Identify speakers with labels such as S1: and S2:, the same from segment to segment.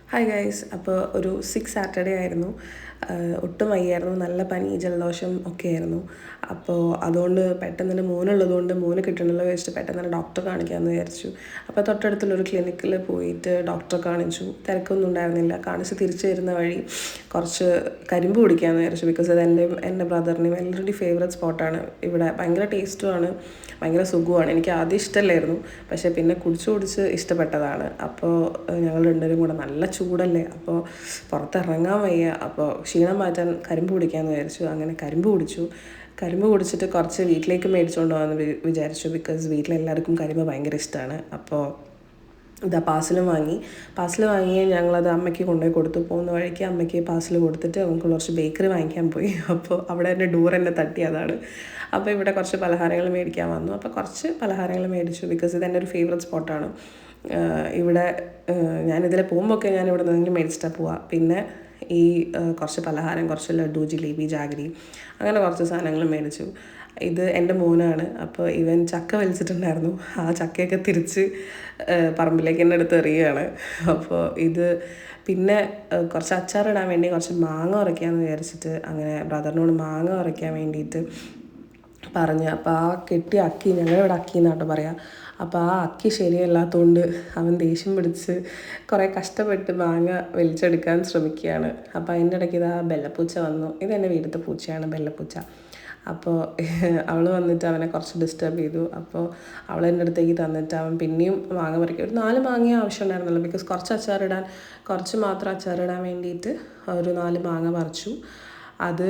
S1: Hi guys, അപ്പോൾ ഒരു 6 Saturday ആയിരുന്നു. ഒട്ടും വയ്യായിരുന്നു, നല്ല പനി ജലദോഷം ഒക്കെ ആയിരുന്നു. അപ്പോൾ അതുകൊണ്ട് പെട്ടെന്ന് തന്നെ മോനുള്ളതുകൊണ്ട് മോന് കിട്ടണമല്ലോ വെച്ചിട്ട് പെട്ടെന്ന് തന്നെ ഡോക്ടറെ കാണിക്കാമെന്ന് വിചാരിച്ചു. അപ്പോൾ തൊട്ടടുത്തുള്ളൊരു ക്ലിനിക്കിൽ പോയിട്ട് ഡോക്ടറെ കാണിച്ചു. തിരക്കൊന്നും ഉണ്ടായിരുന്നില്ല. കാണിച്ച് തിരിച്ചു വരുന്ന വഴി കുറച്ച് കരിമ്പ് കുടിക്കാമെന്ന് വിചാരിച്ചു. ബിക്കോസ് അത് എൻ്റെ ബ്രദറിനും എല്ലാവരുടെയും ഫേവറേറ്റ് സ്പോട്ടാണ്. ഇവിടെ ഭയങ്കര ടേസ്റ്റുമാണ്, ഭയങ്കര സുഖമാണ്. എനിക്ക് ആദ്യം ഇഷ്ടമല്ലായിരുന്നു, പക്ഷേ പിന്നെ കുടിച്ച് ഇഷ്ടപ്പെട്ടതാണ്. അപ്പോൾ ഞങ്ങൾ രണ്ടുപേരും കൂടെ നല്ല ചൂടല്ലേ, അപ്പോൾ പുറത്തിറങ്ങാൻ വയ്യ. അപ്പോൾ ക്ഷീണം മാറ്റാൻ കരിമ്പ് കുടിക്കാമെന്ന് വിചാരിച്ചു. അങ്ങനെ കരിമ്പ് കുടിച്ചിട്ട് കുറച്ച് വീട്ടിലേക്ക് മേടിച്ചുകൊണ്ട് പോകാമെന്ന് വിചാരിച്ചു. ബിക്കോസ് വീട്ടിലെല്ലാവർക്കും കരിമ്പ് ഭയങ്കര ഇഷ്ടമാണ്. അപ്പോൾ ഇതാ പാർസൽ വാങ്ങി ഞങ്ങളത് അമ്മയ്ക്ക് കൊണ്ടുപോയി കൊടുത്തു. പോകുന്ന വഴിക്ക് അമ്മയ്ക്ക് പാർസൽ കൊടുത്തിട്ട് നമുക്ക് കുറച്ച് ബേക്കറി വാങ്ങിക്കാൻ പോയി. അപ്പോൾ അവിടെ എൻ്റെ ഡോർ എന്നെ തട്ടി, അതാണ്. അപ്പോൾ ഇവിടെ കുറച്ച് പലഹാരങ്ങൾ മേടിക്കാൻ വന്നു. അപ്പോൾ കുറച്ച് പലഹാരങ്ങൾ മേടിച്ചു. ബിക്കോസ് ഇത് എൻ്റെ ഒരു ഫേവറേറ്റ് സ്പോട്ടാണ്. ഇവിടെ ഞാനിതിൽ പോകുമ്പോഴൊക്കെ ഞാൻ ഇവിടെ നിന്നെങ്കിലും മേടിച്ചിട്ടാണ് പോവുക. പിന്നെ ഈ കുറച്ച് പലഹാരം, കുറച്ച് ലഡു, ജിലേബി, ജാഗരി, അങ്ങനെ കുറച്ച് സാധനങ്ങൾ മേടിച്ചു. ഇത് എൻ്റെ മോനാണ്. അപ്പോൾ ഇവൻ ചക്ക വലിച്ചിട്ടുണ്ടായിരുന്നു. ആ ചക്കയൊക്കെ തിരിച്ച് പറമ്പിലേക്ക് എൻ്റെ അടുത്ത് എറിയുകയാണ്. അപ്പോൾ ഇത് പിന്നെ കുറച്ച് അച്ചാറിടാൻ വേണ്ടി കുറച്ച് മാങ്ങ ഉറയ്ക്കാമെന്ന് വിചാരിച്ചിട്ട് അങ്ങനെ ബ്രദറിനോട് മാങ്ങ ഉറയ്ക്കാൻ വേണ്ടിയിട്ട് പറഞ്ഞു. അപ്പോൾ ആ കെട്ടിയ അക്കി, ഞങ്ങളിവിടെ അക്കി എന്നാട്ടോ പറയാം. അപ്പോൾ ആ അക്കി ശരിയല്ലാത്തതുകൊണ്ട് അവൻ ദേഷ്യം പിടിച്ച് കുറേ കഷ്ടപ്പെട്ട് മാങ്ങ വലിച്ചെടുക്കാൻ ശ്രമിക്കുകയാണ്. അപ്പോൾ അതിൻ്റെ ഇടയ്ക്ക് ഇതാ ബെല്ലപ്പൂച്ച വന്നു. ഇതെൻ്റെ വീട്ടിലത്തെ പൂച്ചയാണ്, ബെല്ലപ്പൂച്ച. അപ്പോൾ അവൾ വന്നിട്ട് അവനെ കുറച്ച് ഡിസ്റ്റർബ് ചെയ്തു. അപ്പോൾ അവൾ എൻ്റെ അടുത്തേക്ക് തന്നിട്ട് അവൻ പിന്നെയും മാങ്ങ പറിക്കും. ഒരു 4 മാങ്ങ ആവശ്യമുണ്ടായിരുന്നല്ലോ, ബിക്കോസ് കുറച്ച് മാത്രം അച്ചാറിടാൻ വേണ്ടിയിട്ട് ഒരു 4 മാങ്ങ പറിച്ചു. അത്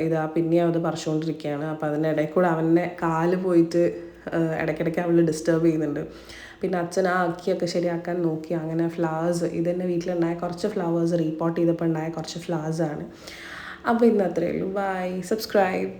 S1: ഇതാ പിന്നെയും അത് പറിച്ചുകൊണ്ടിരിക്കുകയാണ്. അപ്പോൾ അതിൻ്റെ ഇടയിൽ കൂടെ അവൻ്റെ കാല് പോയിട്ട് ഇടയ്ക്കിടയ്ക്ക് അവൾ ഡിസ്റ്റർബ് ചെയ്യുന്നുണ്ട്. പിന്നെ അച്ഛൻ ആ അക്കിയൊക്കെ ശരിയാക്കാൻ നോക്കി. അങ്ങനെ ഫ്ലവേഴ്സ്, ഇതെന്നെ വീട്ടിലുണ്ടായ കുറച്ച് ഫ്ലവേഴ്സ് റീപോർട്ട് ചെയ്തപ്പോൾ ഉണ്ടായ കുറച്ച് ഫ്ലവേഴ്സാണ്. അപ്പോൾ ഇന്ന് അത്രയേ ഉള്ളൂ. Bye, subscribe.